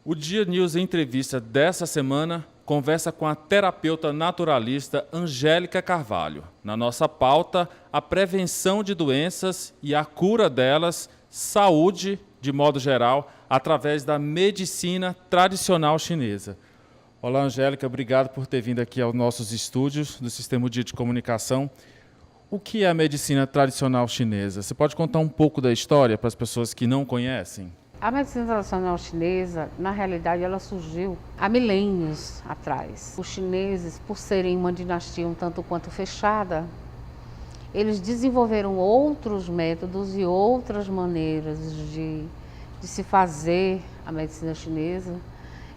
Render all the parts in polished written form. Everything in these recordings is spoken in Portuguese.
O Dia News Entrevista dessa semana conversa com a terapeuta naturalista Angélica Carvalho. Na nossa pauta, a prevenção de doenças e a cura delas, saúde de modo geral, através da medicina tradicional chinesa. Olá, Angélica, obrigado por ter vindo aqui aos nossos estúdios do Sistema Dia de Comunicação. O que é a medicina tradicional chinesa? Você pode contar um pouco da história para as pessoas que não conhecem? A medicina tradicional chinesa, na realidade, ela surgiu há milênios atrás. Os chineses, por serem uma dinastia um tanto quanto fechada, eles desenvolveram outros métodos e outras maneiras de se fazer a medicina chinesa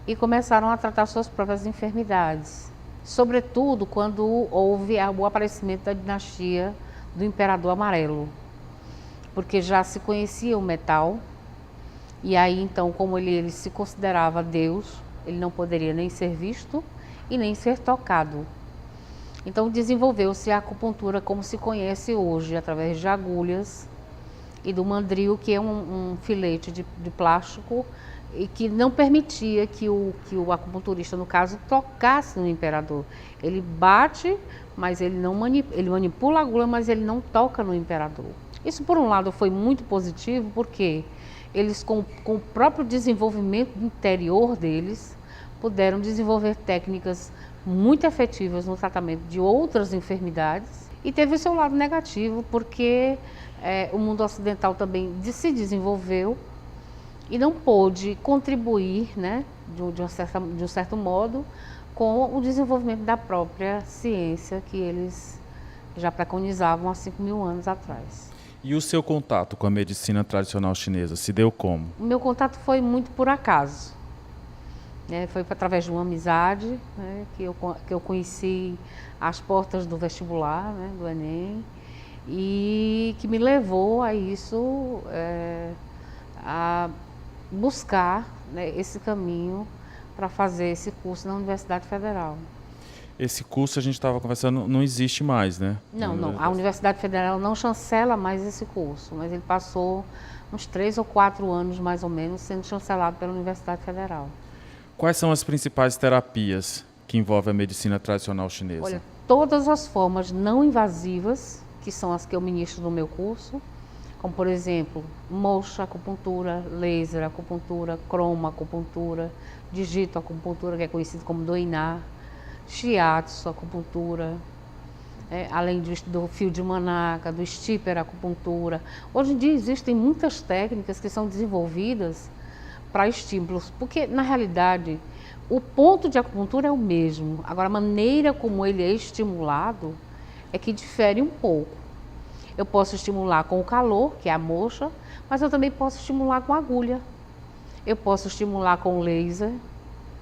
e começaram a tratar suas próprias enfermidades. Sobretudo quando houve o aparecimento da dinastia do Imperador Amarelo, porque já se conhecia o metal. E aí, então, como ele se considerava Deus, ele não poderia nem ser visto e nem ser tocado. Então, desenvolveu-se a acupuntura como se conhece hoje, através de agulhas e do mandril, que é um filete de plástico e que não permitia que o acupunturista, no caso, tocasse no imperador. Ele bate, mas ele manipula a agulha, mas ele não toca no imperador. Isso, por um lado, foi muito positivo, porque eles, com o próprio desenvolvimento interior deles, puderam desenvolver técnicas muito efetivas no tratamento de outras enfermidades. E teve o seu lado negativo, porque o mundo ocidental também se desenvolveu e não pôde contribuir, né, de um certo modo, com o desenvolvimento da própria ciência que eles já preconizavam há 5.000 anos atrás. E o seu contato com a medicina tradicional chinesa se deu como? O meu contato foi muito por acaso. Foi através de uma amizade, né, que eu conheci às portas do vestibular, né, do Enem, e que me levou a isso, a buscar, né, esse caminho para fazer esse curso na Universidade Federal. Esse curso, a gente estava conversando, não existe mais, né? Não. A Universidade Federal não chancela mais esse curso, mas ele passou uns 3 ou 4 anos, mais ou menos, sendo chancelado pela Universidade Federal. Quais são as principais terapias que envolvem a medicina tradicional chinesa? Olha, todas as formas não invasivas, que são as que eu ministro no meu curso, como, por exemplo, moxa acupuntura, laser acupuntura, croma acupuntura, digito acupuntura, que é conhecido como doiná, shiatsu acupuntura, além do fio de manaca, do stipper acupuntura. Hoje em dia existem muitas técnicas que são desenvolvidas para estímulos, porque na realidade o ponto de acupuntura é o mesmo, agora a maneira como ele é estimulado é que difere um pouco. Eu posso estimular com o calor, que é a moxa, mas eu também posso estimular com agulha. Eu posso estimular com laser,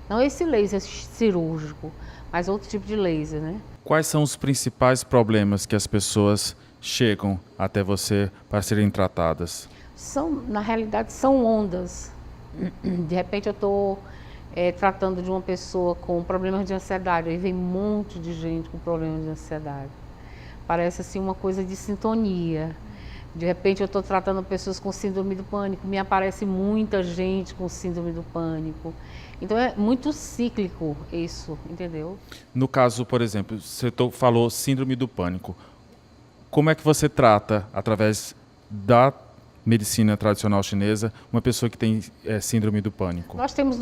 não esse laser cirúrgico, mas outro tipo de laser, né? Quais são os principais problemas que as pessoas chegam até você para serem tratadas? Na realidade, são ondas. De repente eu estou tratando de uma pessoa com problemas de ansiedade, aí vem um monte de gente com problemas de ansiedade. Parece assim uma coisa de sintonia. De repente eu estou tratando pessoas com síndrome do pânico, me aparece muita gente com síndrome do pânico. Então é muito cíclico isso, entendeu? No caso, por exemplo, você falou síndrome do pânico. Como é que você trata, através da medicina tradicional chinesa, uma pessoa que tem síndrome do pânico? Nós temos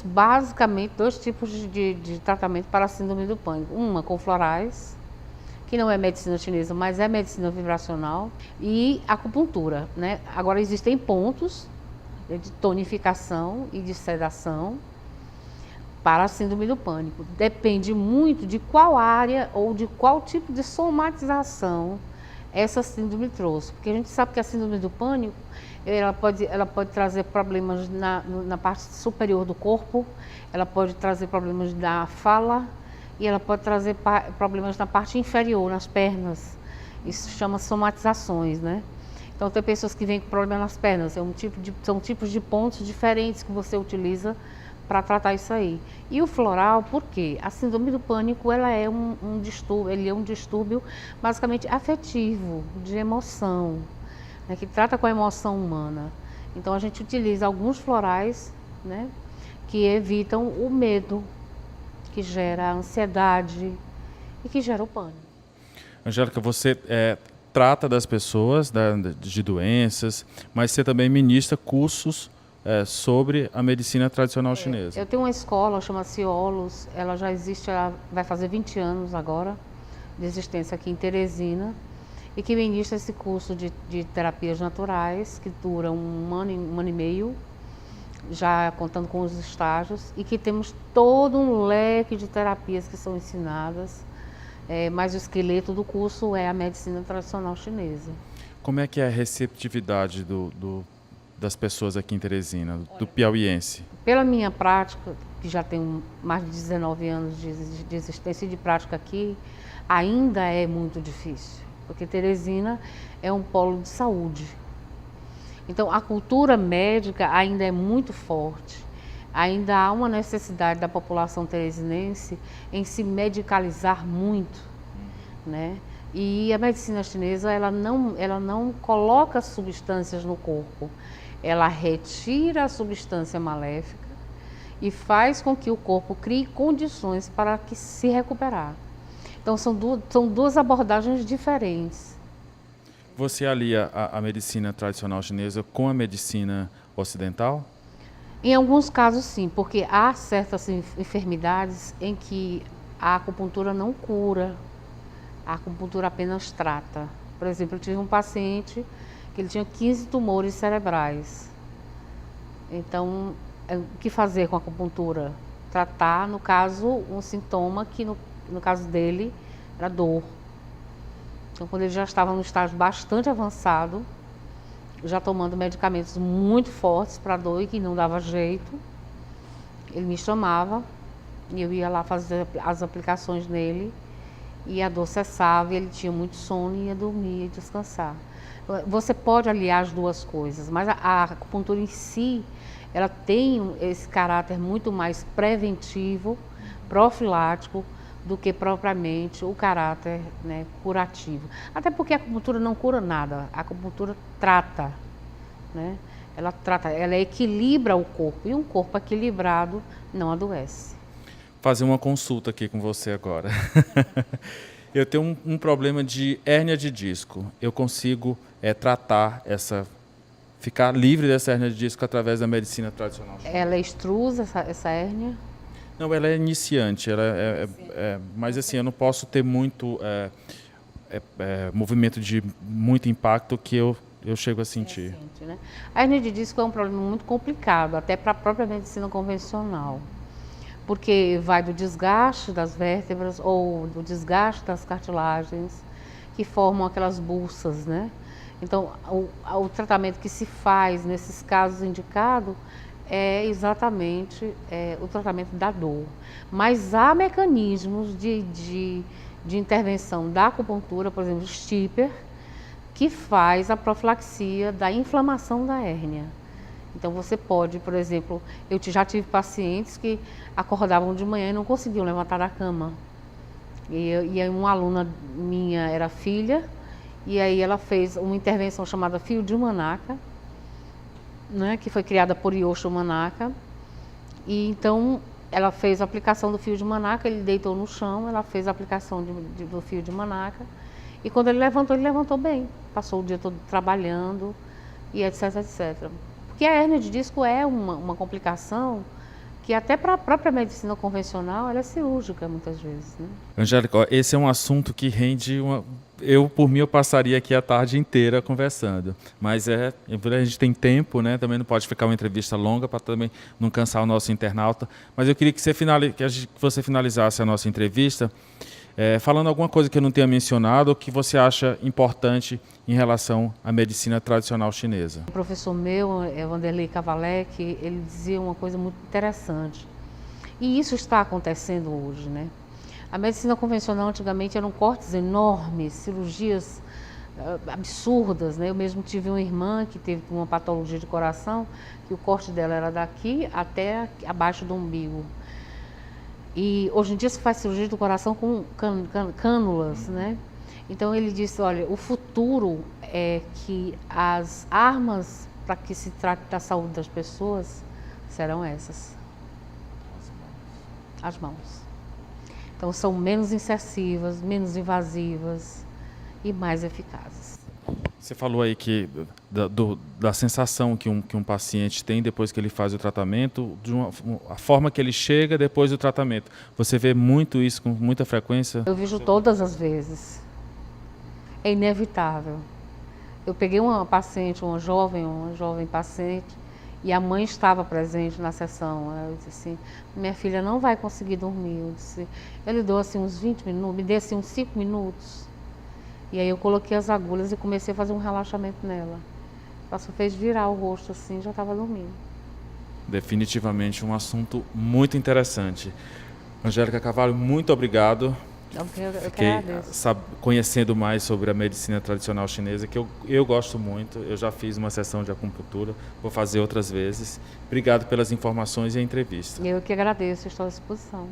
basicamente dois tipos de tratamento para a síndrome do pânico. Uma com florais, que não é medicina chinesa, mas é medicina vibracional, e acupuntura, né? Agora existem pontos de tonificação e de sedação para a síndrome do pânico. Depende muito de qual área ou de qual tipo de somatização essa síndrome trouxe. Porque a gente sabe que a síndrome do pânico, ela pode trazer problemas na parte superior do corpo, ela pode trazer problemas da fala e ela pode trazer problemas na parte inferior, nas pernas. Isso chama somatizações, né? Então tem pessoas que vêm com problema nas pernas, são tipos de pontos diferentes que você utiliza para tratar isso aí. E o floral, por quê? A síndrome do pânico, ela é um distúrbio basicamente afetivo, de emoção, né, que trata com a emoção humana. Então a gente utiliza alguns florais, né, que evitam o medo, que gera a ansiedade e que gera o pânico. Angélica, você trata das pessoas, de doenças, mas você também ministra cursos sobre a medicina tradicional chinesa. Eu tenho uma escola, chama-se Olos, ela já existe, ela vai fazer 20 anos agora de existência aqui em Teresina, e que ministra esse curso de terapias naturais, que dura um ano e meio, já contando com os estágios, e que temos todo um leque de terapias que são ensinadas, mas o esqueleto do curso é a medicina tradicional chinesa. Como é que é a receptividade das pessoas aqui em Teresina, do piauiense? Pela minha prática, que já tenho mais de 19 anos de existência e de prática aqui, ainda é muito difícil, porque Teresina é um polo de saúde. Então, a cultura médica ainda é muito forte. Ainda há uma necessidade da população teresinense em se medicalizar muito, né? E a medicina chinesa, ela não coloca substâncias no corpo. Ela retira a substância maléfica e faz com que o corpo crie condições para que se recuperar. Então, são duas abordagens diferentes. Você alia a medicina tradicional chinesa com a medicina ocidental? Em alguns casos, sim, porque há certas enfermidades em que a acupuntura não cura, a acupuntura apenas trata. Por exemplo, eu tive um paciente que ele tinha 15 tumores cerebrais. Então, o que fazer com a acupuntura? Tratar, no caso, um sintoma que, no caso dele, era dor. Então, quando ele já estava num estágio bastante avançado, já tomando medicamentos muito fortes para dor e que não dava jeito, ele me chamava e eu ia lá fazer as aplicações nele e a dor cessava e ele tinha muito sono e ia dormir e descansar. Você pode aliar as duas coisas, mas a acupuntura em si, ela tem esse caráter muito mais preventivo, profilático, do que propriamente o caráter, né, curativo. Até porque a acupuntura não cura nada, a acupuntura trata, né? Ela equilibra o corpo, e um corpo equilibrado não adoece. Fazer uma consulta aqui com você agora. Eu tenho um problema de hérnia de disco. Eu consigo tratar ficar livre dessa hérnia de disco através da medicina tradicional chinesa? Ela é extrusa, essa hérnia? Não, ela é iniciante, mas assim, eu não posso ter muito movimento de muito impacto que eu chego a sentir. Né? A hérnia de disco é um problema muito complicado, até para a própria medicina convencional, porque vai do desgaste das vértebras ou do desgaste das cartilagens que formam aquelas buças, né? Então, o tratamento que se faz nesses casos indicados é exatamente o tratamento da dor. Mas há mecanismos de intervenção da acupuntura, por exemplo, o Stipper, que faz a profilaxia da inflamação da hérnia. Então você pode, por exemplo, eu já tive pacientes que acordavam de manhã e não conseguiam levantar da cama. E uma aluna minha era filha, e aí ela fez uma intervenção chamada fio de Manaka, né, que foi criada por Yosho Manaka, e então ela fez a aplicação do fio de Manaka, ele deitou no chão, ela fez a aplicação do fio de Manaka, e quando ele levantou bem, passou o dia todo trabalhando, e etc, etc. Porque a hérnia de disco é uma complicação que até para a própria medicina convencional, ela é cirúrgica muitas vezes, né? Angélica, esse é um assunto que rende por mim, eu passaria aqui a tarde inteira conversando. Mas a gente tem tempo, né? Também não pode ficar uma entrevista longa para também não cansar o nosso internauta. Mas eu queria que você finalizasse a nossa entrevista falando alguma coisa que eu não tenha mencionado ou que você acha importante em relação à medicina tradicional chinesa. O professor meu, Vanderlei Cavalec, ele dizia uma coisa muito interessante. E isso está acontecendo hoje, né? A medicina convencional antigamente eram cortes enormes, cirurgias absurdas, né? Eu mesmo tive uma irmã que teve uma patologia de coração, que o corte dela era daqui até abaixo do umbigo. E hoje em dia se faz cirurgia do coração com cânulas, né? Então ele disse, olha, o futuro é que as armas para que se trate da saúde das pessoas serão essas. as mãos. Então são menos incisivas, menos invasivas e mais eficazes. Você falou aí que da sensação que um paciente tem depois que ele faz o tratamento, a forma que ele chega depois do tratamento. Você vê muito isso com muita frequência? Eu vejo todas as vezes. É inevitável. Eu peguei uma paciente, uma jovem paciente, e a mãe estava presente na sessão. Eu disse assim, minha filha não vai conseguir dormir. Eu lhe dou assim uns 20 minutos, me dê assim uns 5 minutos. E aí eu coloquei as agulhas e comecei a fazer um relaxamento nela. Ela só fez virar o rosto assim, já estava dormindo. Definitivamente um assunto muito interessante. Angélica Carvalho, muito obrigado. Eu Fiquei agradeço. conhecendo mais sobre a medicina tradicional chinesa, que eu gosto muito. Eu já fiz uma sessão de acupuntura, vou fazer outras vezes. Obrigado pelas informações e a entrevista. Eu que agradeço, estou à disposição.